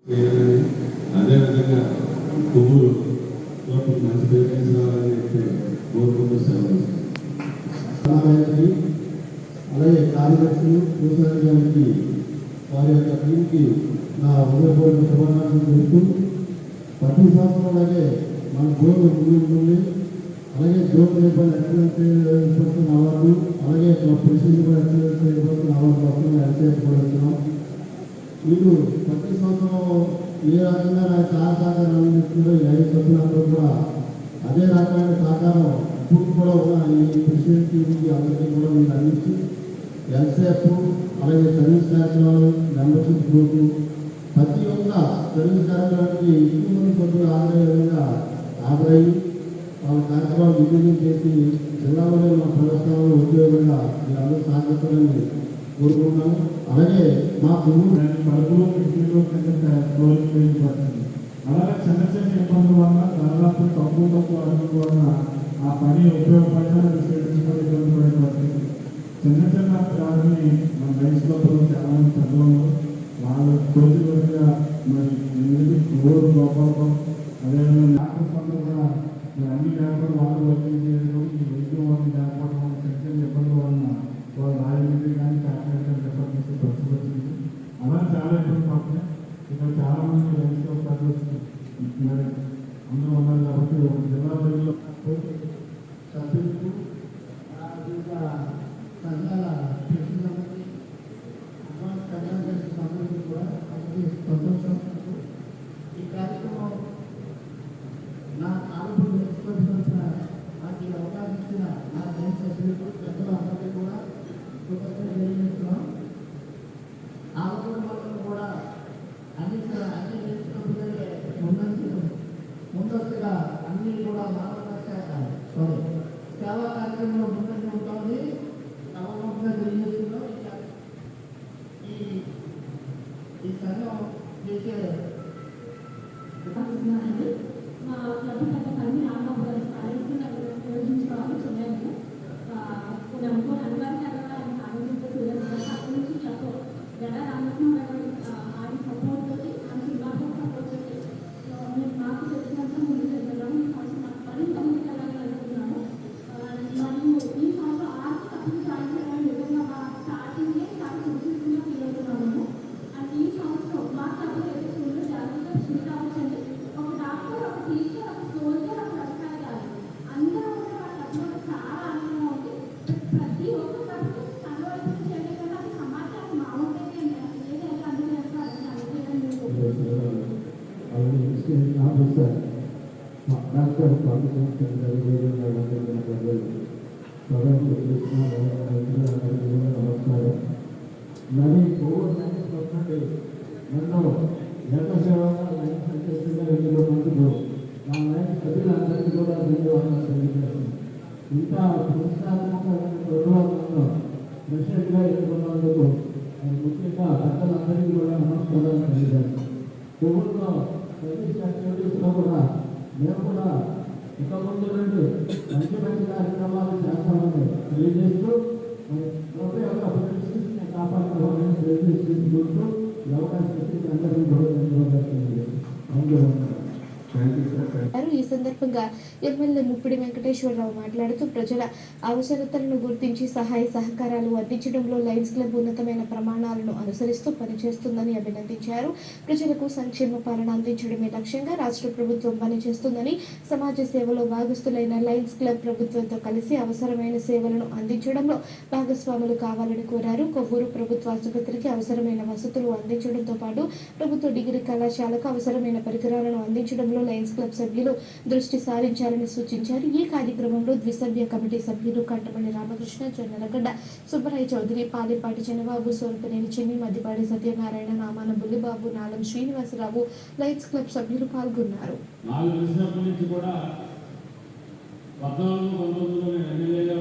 అదేవిధంగా కొవ్వూరు మంచి పేరు తీసుకురావాలని కోరుకుంటూ సెలవు. అలాగే కార్యదర్శులు పూసారికి వారి యొక్క టీంకి నా హృదయపూర్వక శుభాకాంక్షలు చెప్తూ ప్రతి సంవత్సరం అలాగే మన గోల్ ఉంటుంది. అలాగే జోన్ రేపల్ ఎక్సలెన్స్ అవార్డు, అలాగే ప్రెసిడెంట్ ఎక్సలెన్స్ అవార్డు వస్తున్న ఎక్సలెన్స్ కూడా వచ్చినాం. వీళ్ళు ప్రతి సంవత్సరం ఏ రకంగా నాకు సహకారం అందిస్తుందో ఈ 5 సభ్యులందరూ కూడా అదే రకమైన సహకారం ఇప్పుడు కూడా ఉన్న ఈ ప్రెసిడెంట్ టీవీకి అందరికీ కూడా మీరు అందించి ఎల్సేఫ్ అలాగే సర్వీస్ కార్యక్రమాలు మెంబర్షిప్ గ్రూపు ప్రతి ఒక్క సర్వీస్ కార్యక్రమానికి ఎక్కువ మంది సభ్యులు ఆదరయ్యే విధంగా ఆదరయ్యి వాళ్ళ కార్యక్రమాలు విజయం చేసి జిల్లాలోనే ఉన్న ప్రదర్శనలో ఉద్యోగంగా మీరు అందరూ సహకరిస్తారని కోరుకుంటున్నాను. అలాగే మా కడుపులో కిడ్నీలో పడుతుంది. అలాగే చిన్న చిన్న ఇబ్బందుల వల్ల దాదాపు తక్కువ అడుగుల వల్ల ఆ పని ఉపయోగపడినా స్వీకరించుకొని ఇబ్బంది పడే పరిస్థితి. చిన్న చిన్న దాన్ని మన వయసులో చాలా పెద్దలు వాళ్ళ రోజులుగా మరి ఊరు గోపాలం అదేవిధంగా డాక్టర్స్ అందరూ కూడా మరి అన్ని లేకపోవడం వాళ్ళు వర్కింగ్ చేయడం ఈ వైద్యం వాళ్ళు లేకపోవడం వల్ల చిన్న చిన్న ఇబ్బందుల వలన వాళ్ళు రాజమండ్రి కానీ కాకినాడ రెఫర్ చేసే పరిస్థితి వచ్చింది. అలా చాలా ఇబ్బంది పడుతున్నాయి. ఇక్కడ చాలా మంది వయసులో ప్రజలు మరి అందరూ ఉన్నారు కాబట్టి ఒక జిల్లా పరిధిలో సభ్యులకు సంఘాల ప్రెసిడెంట్లకి అడ్వాన్స్ కన్సల్టెన్సీ సంబంధించి కూడా సంతోషం. ఈ కార్యక్రమం నా ఆరోగ్యం ఎక్స్ప్రెసిన నాకు ఈ అవకాశం ఇచ్చిన నా జైన్ సభ్యులకు పెద్దలు అందరికీ కూడా కృతజ్ఞతలు తెలియజేస్తున్నాం. ఆరోగ్యం వల్ల కూడా అన్ని నేర్చుకున్నదే ముందస్తుగా అన్ని కూడా సేవా కార్యక్రమంలో ముందంగా ఉంటుంది. తప్పకుండా తెలియజేస్తున్నాం. ఈ సంఘం చేసే మా క్లబ్ పని ఆడబోతున్నారు చూడండి అనుకో అనుభవం అక్కడి నుంచి చెప్పు గడ రామకృష్ణ ఆడి సపోర్ట్ తోటి అండ్ సినిమాతో సపోర్ట్ తోటి నాకు తెలిసినంత ముందు వెళ్ళడం నాకు మరింత ముందుకు వెళ్ళాలని అనుకున్నాను. మరియు ఈ సంవత్సరం ఆర్ట్ సపోర్ట్ సాధించడం నిజంగా స్టార్టింగే చాలా సంతృప్తిగా ఫీల్ అవుతున్నాము. అండ్ ఈ సంవత్సరం మా క్లబ్ ఏదైతే జాగ్రత్తగా షూట్ అవ్వచ్చండి. ఒక డాక్టర్, ఒక టీచర్, ఒక సోల్జర్, ఒక వ్యవసాయ కాదు అందరూ కూడా వాళ్ళ క్లబ్లో చాలా ఆనందంగా ఉంది. ప్రతి ఒక్క క్లబ్లో సంఘవైపు చేయడం కన్నా అది సమాచారం మామూలుగా ఏదైతే అందరూ చేస్తారని అనుకోవడం డాక్టర్ నమస్కారం. మరి నన్ను జన సేవగా లైన్ సంచేస్తున్న 2 మందిలో నా లైన్ సభ్యులందరికీ కూడా ధన్యవాదాలు తెలియజేస్తున్నాను. ఇంత పురస్కారాత్మకమైన ప్రోగ్రాంలో ప్రెసిడెంట్గా ఎన్నుకున్నందుకు ముఖ్యంగా పెద్దలందరికీ కూడా నమస్కారాలు తెలియజేస్తాను. కోవిడ్లో సర్వీస్ యాక్టివిటీస్లో కూడా మేము కూడా ఇక ముందు నుండి మంచి మంచి కార్యక్రమాలు చేస్తామని తెలియజేస్తూ మరి లోపల యొక్క పరిస్థితిని కాపాడుకోవాలని తెలియజేసుకుంటూ ఈ అవకాశం ఇచ్చి అందరికీ కూడా ధన్యవాదాలు తెలియజేస్తాను. ఈ సందర్భంగా ఎమ్మెల్యే ముప్పిడి వెంకటేశ్వరరావు మాట్లాడుతూ ప్రజల అవసరతలను గుర్తించి సహాయ సహకారాలు అందించడంలో లయన్స్ క్లబ్ ఉన్నతమైన ప్రమాణాలను అనుసరిస్తూ పనిచేస్తుందని అభినందించారు. ప్రజలకు సంక్షేమ పాలన అందించడమే లక్ష్యంగా రాష్ట్ర ప్రభుత్వం పనిచేస్తుందని, సమాజ సేవలో భాగస్థులైన లయన్స్ క్లబ్ ప్రభుత్వంతో కలిసి అవసరమైన సేవలను అందించడంలో భాగస్వాములు కావాలని కోరారు. కొవ్వూరు ప్రభుత్వ ఆసుపత్రికి అవసరమైన వసతులు అందించడంతో పాటు ప్రభుత్వ డిగ్రీ కళాశాలకు అవసరమైన పరికరాలను అందించడంలో లయన్స్ క్లబ్ సభ్యులు దృష్టి సారించాలని సూచించారు. ఈ కార్యక్రమంలో ద్విసభ్య కమిటీ సభ్యులు కంటమణి రామకృష్ణ, జొన్నలగడ్డ సుబ్బరాయ చౌదరి, పాలిపాటి చంద్రబాబు, సోరపనేని చిన్ని, మద్దిపాటి సత్యనారాయణ, నామాన బుల్లిబాబు, నాలం శ్రీనివాసరావు, లయన్స్ క్లబ్ సభ్యులు పాల్గొన్నారు. నుంచి కూడా 14, 19 ఎమ్మెల్యేగా